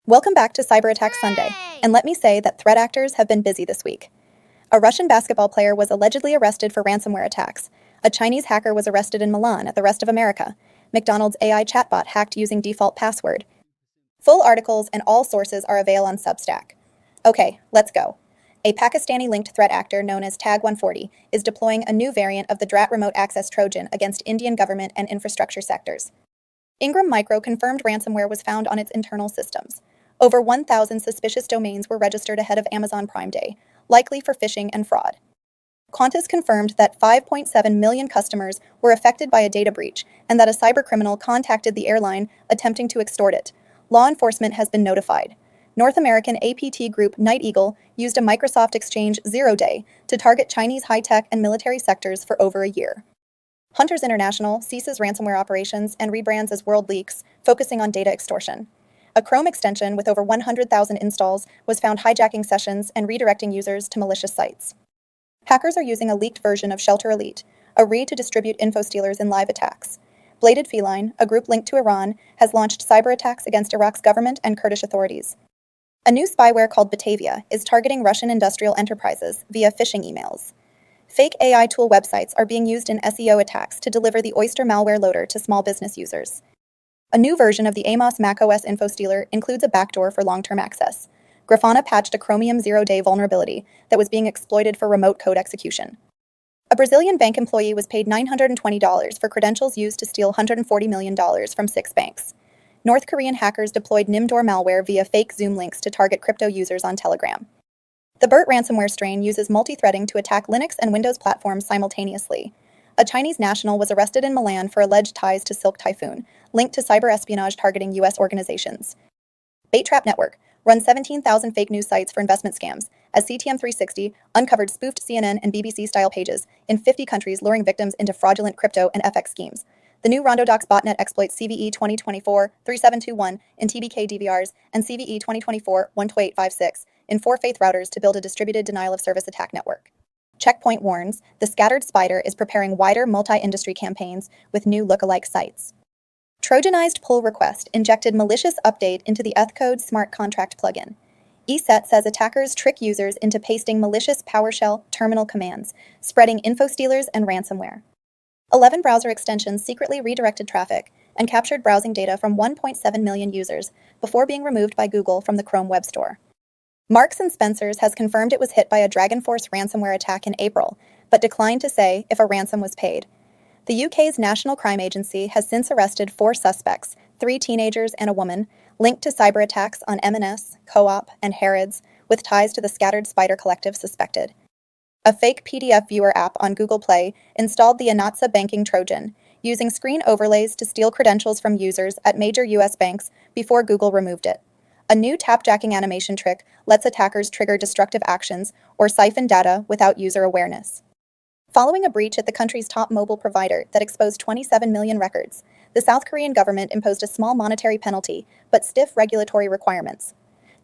Welcome back to Cyber Attack Sunday, and let me say that threat actors have been busy this week. A Russian basketball player was allegedly arrested for ransomware attacks. A Chinese hacker was arrested in Milan at the rest of America. McDonald's AI chatbot hacked using default password. Full articles and all sources are available on Substack. Okay, let's go. A Pakistani-linked threat actor known as Tag 140 is deploying a new variant of the DRAT remote access Trojan against Indian government and infrastructure sectors. Ingram Micro confirmed ransomware was found on its internal systems. Over 1,000 suspicious domains were registered ahead of Amazon Prime Day, likely for phishing and fraud. Qantas confirmed that 5.7 million customers were affected by a data breach and that a cybercriminal contacted the airline attempting to extort it. Law enforcement has been notified. North American APT group Night Eagle used a Microsoft Exchange 0-day to target Chinese high-tech and military sectors for over a year. Hunters International ceases ransomware operations and rebrands as World Leaks, focusing on data extortion. A Chrome extension with over 100,000 installs was found hijacking sessions and redirecting users to malicious sites. Hackers are using a leaked version of Shelter Elite, a RE to distribute info stealers in live attacks. Bladed Feline, a group linked to Iran, has launched cyber attacks against Iraq's government and Kurdish authorities. A new spyware called Batavia is targeting Russian industrial enterprises via phishing emails. Fake AI tool websites are being used in SEO attacks to deliver the Oyster malware loader to small business users. A new version of the Amos macOS info stealer includes a backdoor for long-term access. Grafana patched a Chromium 0-day vulnerability that was being exploited for remote code execution. A Brazilian bank employee was paid $920 for credentials used to steal $140 million from 6 banks. North Korean hackers deployed Nimdor malware via fake Zoom links to target crypto users on Telegram. The BERT ransomware strain uses multi-threading to attack Linux and Windows platforms simultaneously. A Chinese national was arrested in Milan for alleged ties to Silk Typhoon, linked to cyber espionage targeting U.S. organizations. Baittrap Network runs 17,000 fake news sites for investment scams, as CTM360 uncovered spoofed CNN and BBC-style pages in 50 countries luring victims into fraudulent crypto and FX schemes. The new RondoDocs botnet exploits CVE 2024-3721 in TBK DVRs and CVE 2024-12856 in 4-faith routers to build a distributed denial-of-service attack network. Checkpoint warns the Scattered Spider is preparing wider multi-industry campaigns with new lookalike sites. Trojanized pull request injected malicious update into the Ethcode smart contract plugin. ESET says attackers trick users into pasting malicious PowerShell terminal commands, spreading info stealers and ransomware. 11 browser extensions secretly redirected traffic and captured browsing data from 1.7 million users before being removed by Google from the Chrome Web Store. Marks & Spencer's has confirmed it was hit by a DragonForce ransomware attack in April, but declined to say if a ransom was paid. The UK's National Crime Agency has since arrested 4 suspects, 3 teenagers and a woman, linked to cyber attacks on M&S, Co-op, and Harrods, with ties to the Scattered Spider Collective suspected. A fake PDF viewer app on Google Play installed the Anatsa banking Trojan, using screen overlays to steal credentials from users at major US banks before Google removed it. A new tap-jacking animation trick lets attackers trigger destructive actions or siphon data without user awareness. Following a breach at the country's top mobile provider that exposed 27 million records, the South Korean government imposed a small monetary penalty, but stiff regulatory requirements.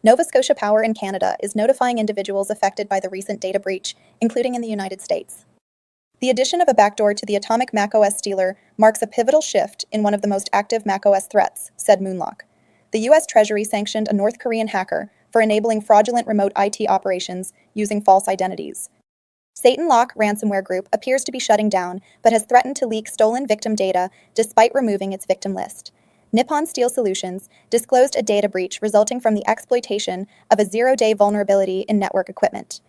Nova Scotia Power in Canada is notifying individuals affected by the recent data breach, including in the United States. The addition of a backdoor to the atomic macOS stealer marks a pivotal shift in one of the most active macOS threats, said Moonlock. The U.S. Treasury sanctioned a North Korean hacker for enabling fraudulent remote IT operations using false identities. Satan Lock ransomware group appears to be shutting down, but has threatened to leak stolen victim data despite removing its victim list. Nippon Steel Solutions disclosed a data breach resulting from the exploitation of a 0-day vulnerability in network equipment.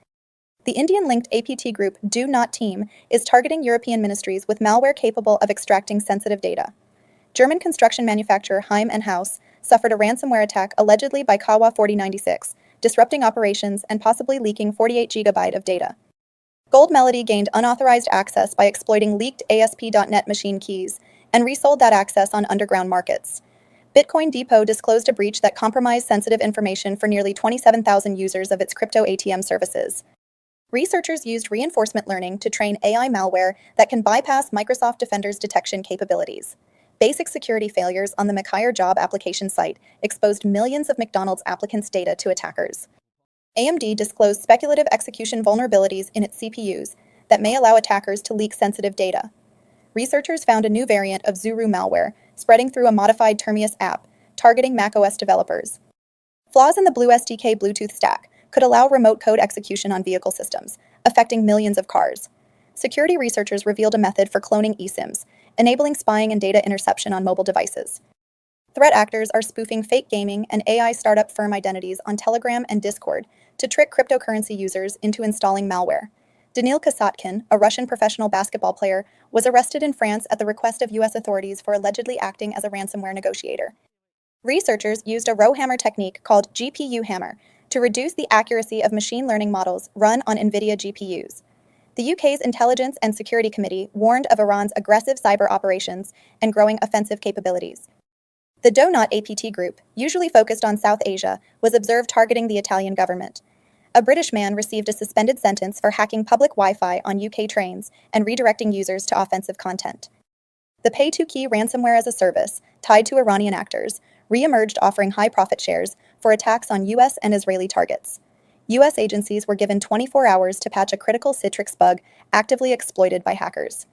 The Indian-linked APT group Do Not Team is targeting European ministries with malware capable of extracting sensitive data. German construction manufacturer Heim & Haus suffered a ransomware attack allegedly by Kawa 4096, disrupting operations and possibly leaking 48 GB of data. Gold Melody gained unauthorized access by exploiting leaked ASP.NET machine keys and resold that access on underground markets. Bitcoin Depot disclosed a breach that compromised sensitive information for nearly 27,000 users of its crypto ATM services. Researchers used reinforcement learning to train AI malware that can bypass Microsoft Defender's detection capabilities. Basic security failures on the McHire job application site exposed millions of McDonald's applicants' data to attackers. AMD disclosed speculative execution vulnerabilities in its CPUs that may allow attackers to leak sensitive data. Researchers found a new variant of Zuru malware spreading through a modified Termius app, targeting macOS developers. Flaws in the Blue SDK Bluetooth stack could allow remote code execution on vehicle systems, affecting millions of cars. Security researchers revealed a method for cloning eSIMs, enabling spying and data interception on mobile devices. Threat actors are spoofing fake gaming and AI startup firm identities on Telegram and Discord to trick cryptocurrency users into installing malware. Danil Kasatkin, a Russian professional basketball player, was arrested in France at the request of U.S. authorities for allegedly acting as a ransomware negotiator. Researchers used a row hammer technique called GPU hammer to reduce the accuracy of machine learning models run on NVIDIA GPUs. The UK's Intelligence and Security Committee warned of Iran's aggressive cyber operations and growing offensive capabilities. The Donut APT group, usually focused on South Asia, was observed targeting the Italian government. A British man received a suspended sentence for hacking public Wi-Fi on UK trains and redirecting users to offensive content. The pay-to-key ransomware as a service, tied to Iranian actors, re-emerged offering high profit shares for attacks on US and Israeli targets. US agencies were given 24 hours to patch a critical Citrix bug actively exploited by hackers.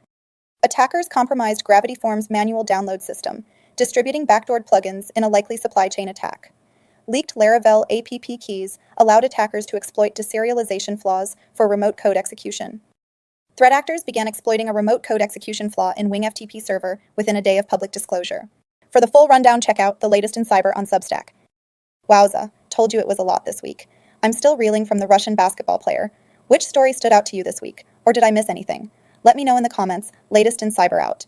Attackers compromised Gravity Form's manual download system, distributing backdoored plugins in a likely supply chain attack. Leaked Laravel APP keys allowed attackers to exploit deserialization flaws for remote code execution. Threat actors began exploiting a remote code execution flaw in WingFTP server within a day of public disclosure. For the full rundown, check out the latest in cyber on Substack. Wowza, told you it was a lot this week. I'm still reeling from the Russian basketball player. Which story stood out to you this week? Or did I miss anything? Let me know in the comments. Latest in cyber out.